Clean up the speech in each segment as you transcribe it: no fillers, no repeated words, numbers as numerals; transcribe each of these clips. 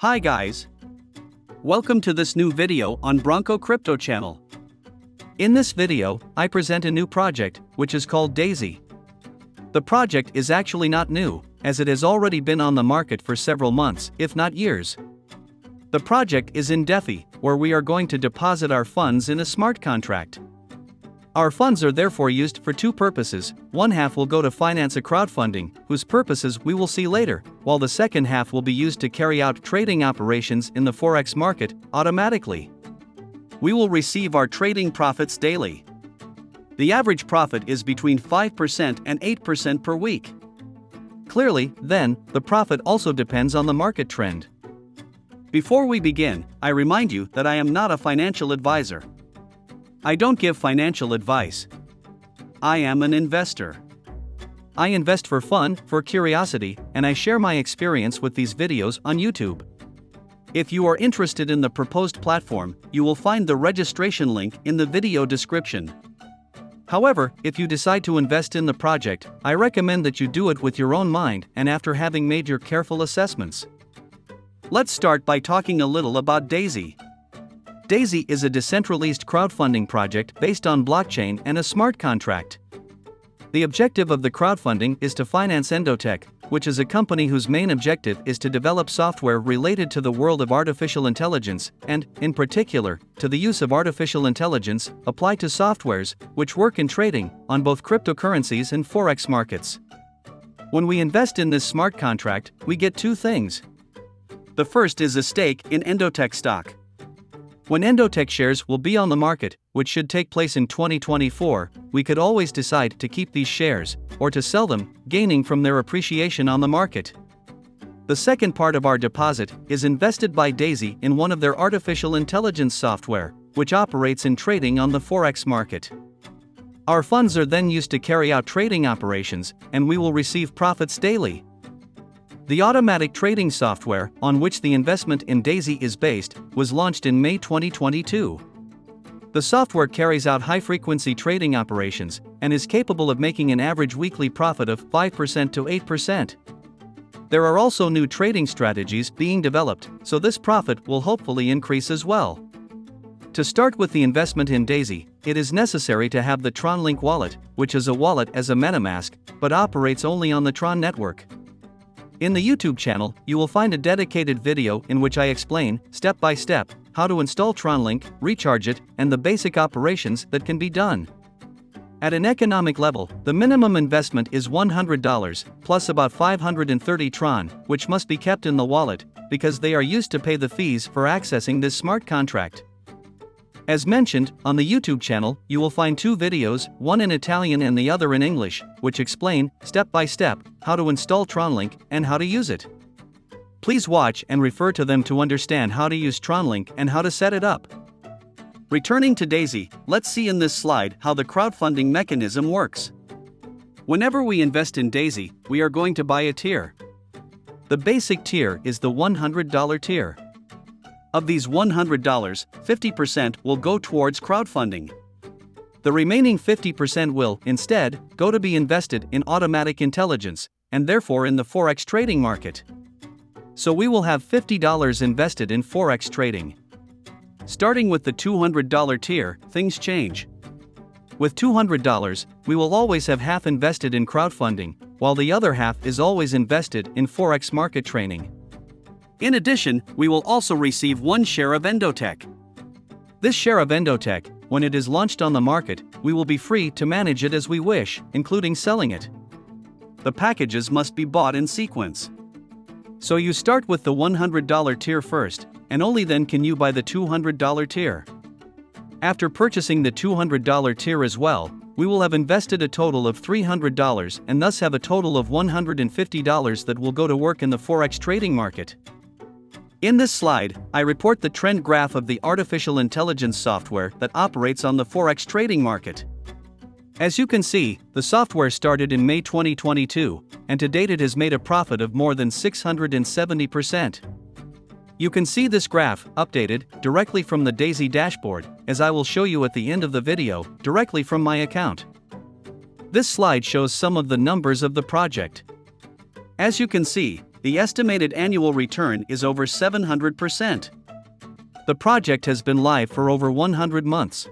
Hi guys! Welcome to this new video on Bronco Crypto channel. In this video, I present a new project, which is called Daisy. The project is actually not new, as it has already been on the market for several months, if not years. The project is in DeFi, where we are going to deposit our funds in a smart contract. Our funds are therefore used for two purposes. One half will go to finance a crowdfunding, whose purposes we will see later, while the second half will be used to carry out trading operations in the Forex market automatically. We will receive our trading profits daily. The average profit is between 5% and 8% per week. Clearly, then, the profit also depends on the market trend. Before we begin, I remind you that I am not a financial advisor. I don't give financial advice. I am an investor. I invest for fun, for curiosity, and I share my experience with these videos on YouTube. If you are interested in the proposed platform, you will find the registration link in the video description. However, if you decide to invest in the project, I recommend that you do it with your own mind and after having made your careful assessments. Let's start by talking a little about Daisy. Daisy is a decentralized crowdfunding project based on blockchain and a smart contract. The objective of the crowdfunding is to finance Endotech, which is a company whose main objective is to develop software related to the world of artificial intelligence and, in particular, to the use of artificial intelligence applied to softwares which work in trading on both cryptocurrencies and Forex markets. When we invest in this smart contract, we get two things. The first is a stake in Endotech stock. When Endotech shares will be on the market, which should take place in 2024, we could always decide to keep these shares, or to sell them, gaining from their appreciation on the market. The second part of our deposit is invested by Daisy in one of their artificial intelligence software, which operates in trading on the Forex market. Our funds are then used to carry out trading operations, and we will receive profits daily. The automatic trading software, on which the investment in Daisy is based, was launched in May 2022. The software carries out high-frequency trading operations and is capable of making an average weekly profit of 5% to 8%. There are also new trading strategies being developed, so this profit will hopefully increase as well. To start with the investment in Daisy, it is necessary to have the TRONLINK wallet, which is a wallet as a MetaMask, but operates only on the Tron network. In the YouTube channel, you will find a dedicated video in which I explain, step by step, how to install TRONLINK, recharge it, and the basic operations that can be done. At an economic level, the minimum investment is $100, plus about 530 Tron, which must be kept in the wallet, because they are used to pay the fees for accessing this smart contract. As mentioned, on the YouTube channel, you will find two videos, one in Italian and the other in English, which explain, step by step, how to install TRONLINK and how to use it. Please watch and refer to them to understand how to use TRONLINK and how to set it up. Returning to Daisy, let's see in this slide how the crowdfunding mechanism works. Whenever we invest in Daisy, we are going to buy a tier. The basic tier is the $100 tier. Of these $100, 50% will go towards crowdfunding. The remaining 50% will, instead, go to be invested in automatic intelligence, and therefore in the Forex trading market. So we will have $50 invested in Forex trading. Starting with the $200 tier, things change. With $200, we will always have half invested in crowdfunding, while the other half is always invested in Forex market trading. In addition, we will also receive one share of Endotech. This share of Endotech, when it is launched on the market, we will be free to manage it as we wish, including selling it. The packages must be bought in sequence. So you start with the $100 tier first, and only then can you buy the $200 tier. After purchasing the $200 tier as well, we will have invested a total of $300 and thus have a total of $150 that will go to work in the Forex trading market. In this slide, I report the trend graph of the artificial intelligence software that operates on the Forex trading market. As you can see, the software started in May 2022, and to date it has made a profit of more than 670%. You can see this graph, updated, directly from the Daisy dashboard, as I will show you at the end of the video, directly from my account. This slide shows some of the numbers of the project. As you can see, the estimated annual return is over 700%. The project has been live for over 100 months.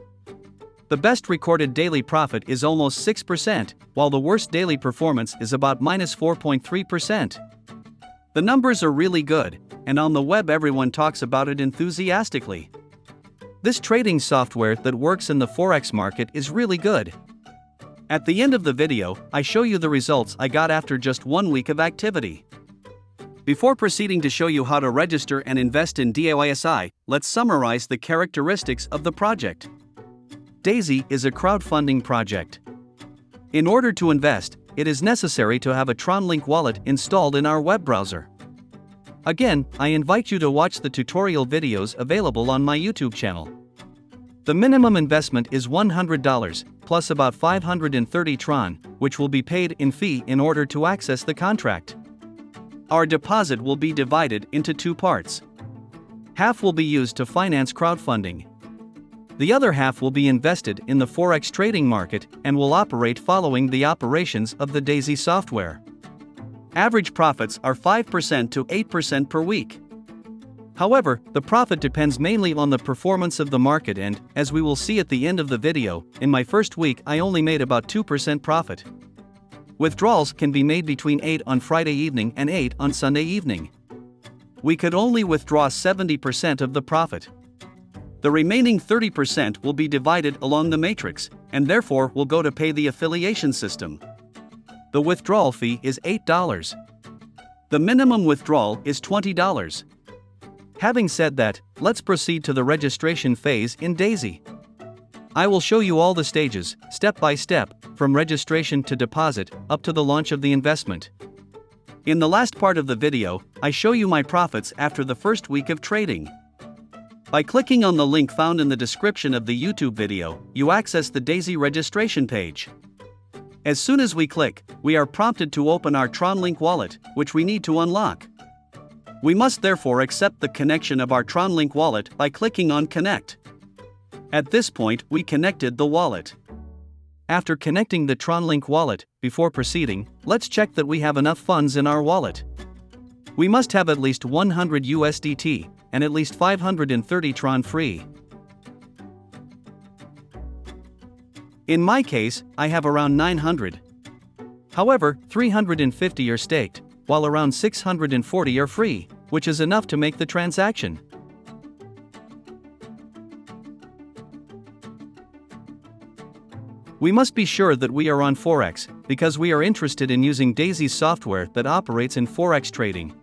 The best recorded daily profit is almost 6%, while the worst daily performance is about -4.3%. The numbers are really good, and on the web everyone talks about it enthusiastically. This trading software that works in the Forex market is really good. At the end of the video, I show you the results I got after just 1 week of activity. Before proceeding to show you how to register and invest in DAISI, let's summarize the characteristics of the project. Daisy is a crowdfunding project. In order to invest, it is necessary to have a TRONLINK wallet installed in our web browser. Again, I invite you to watch the tutorial videos available on my YouTube channel. The minimum investment is $100, plus about 530 tron, which will be paid in fee in order to access the contract. Our deposit will be divided into 2 parts. Half will be used to finance crowdfunding. The other half will be invested in the Forex trading market and will operate following the operations of the Daisy software. Average profits are 5% to 8% per week. However, the profit depends mainly on the performance of the market and, as we will see at the end of the video, in my first week I only made about 2% profit. Withdrawals can be made between 8 on Friday evening and 8 on Sunday evening. We could only withdraw 70% of the profit. The remaining 30% will be divided along the matrix, and therefore will go to pay the affiliation system. The withdrawal fee is $8. The minimum withdrawal is $20. Having said that, let's proceed to the registration phase in Daisy. I will show you all the stages, step by step, from registration to deposit, up to the launch of the investment. In the last part of the video, I show you my profits after the first week of trading. By clicking on the link found in the description of the YouTube video, you access the Daisy registration page. As soon as we click, we are prompted to open our TRONLINK wallet, which we need to unlock. We must therefore accept the connection of our TRONLINK wallet by clicking on Connect. At this point, we connected the wallet. After connecting the TRONLINK wallet, before proceeding, let's check that we have enough funds in our wallet. We must have at least 100 USDT, and at least 530 tron free. In my case, I have around 900. However, 350 are staked, while around 640 are free, which is enough to make the transaction. We must be sure that we are on Forex, because we are interested in using Daisy's software that operates in Forex trading.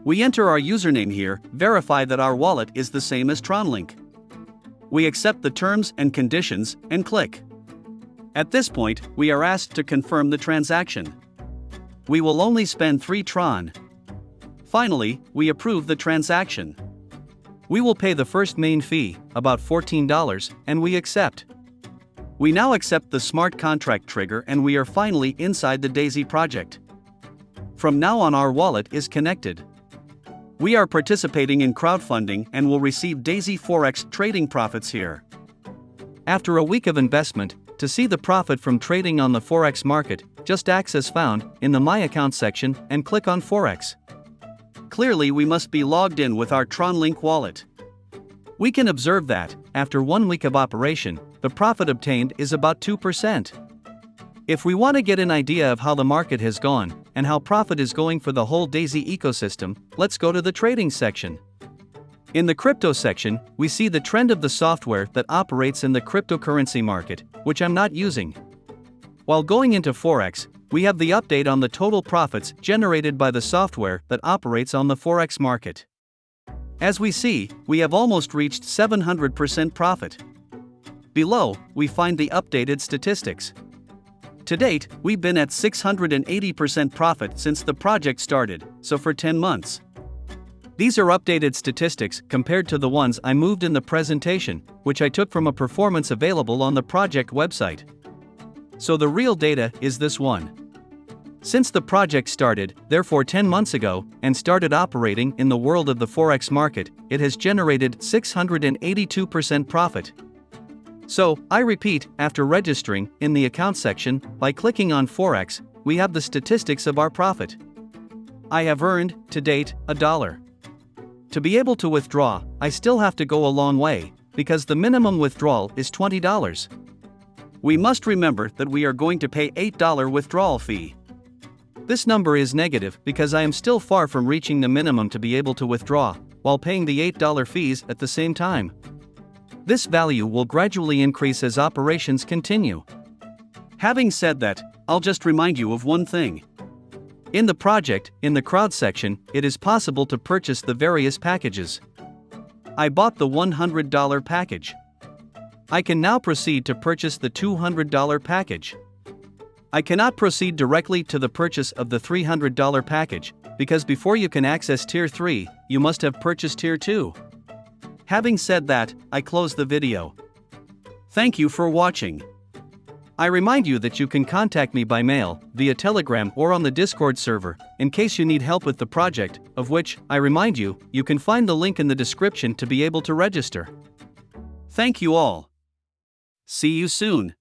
We enter our username here, verify that our wallet is the same as TRONLINK. We accept the terms and conditions, and click. At this point, we are asked to confirm the transaction. We will only spend 3 tron. Finally, we approve the transaction. We will pay the first main fee, about $14, and we accept. We now accept the smart contract trigger and we are finally inside the Daisy project. From now on our wallet is connected. We are participating in crowdfunding and will receive Daisy Forex trading profits here. After a week of investment, to see the profit from trading on the Forex market, just access found in the My Account section and click on Forex. Clearly we must be logged in with our TRONLINK wallet. We can observe that, after 1 week of operation, the profit obtained is about 2%. If we want to get an idea of how the market has gone, and how profit is going for the whole Daisy ecosystem, let's go to the trading section. In the crypto section, we see the trend of the software that operates in the cryptocurrency market, which I'm not using. While going into Forex, we have the update on the total profits generated by the software that operates on the Forex market. As we see, we have almost reached 700% profit. Below, we find the updated statistics. To date, we've been at 680% profit since the project started, so for 10 months. These are updated statistics compared to the ones I moved in the presentation, which I took from a performance available on the project website. So the real data is this one. Since the project started, therefore 10 months ago, and started operating in the world of the Forex market, it has generated 682% profit. So, I repeat, after registering in the account section, by clicking on Forex, we have the statistics of our profit. I have earned, to date, $1. To be able to withdraw, I still have to go a long way, because the minimum withdrawal is $20. We must remember that we are going to pay $8 withdrawal fee. This number is negative because I am still far from reaching the minimum to be able to withdraw, while paying the $8 fees at the same time. This value will gradually increase as operations continue. Having said that, I'll just remind you of one thing. In the project, in the crowd section, it is possible to purchase the various packages. I bought the $100 package. I can now proceed to purchase the $200 package. I cannot proceed directly to the purchase of the $300 package, because before you can access Tier 3, you must have purchased Tier 2. Having said that, I close the video. Thank you for watching. I remind you that you can contact me by mail, via Telegram or on the Discord server, in case you need help with the project, of which, I remind you, you can find the link in the description to be able to register. Thank you all. See you soon.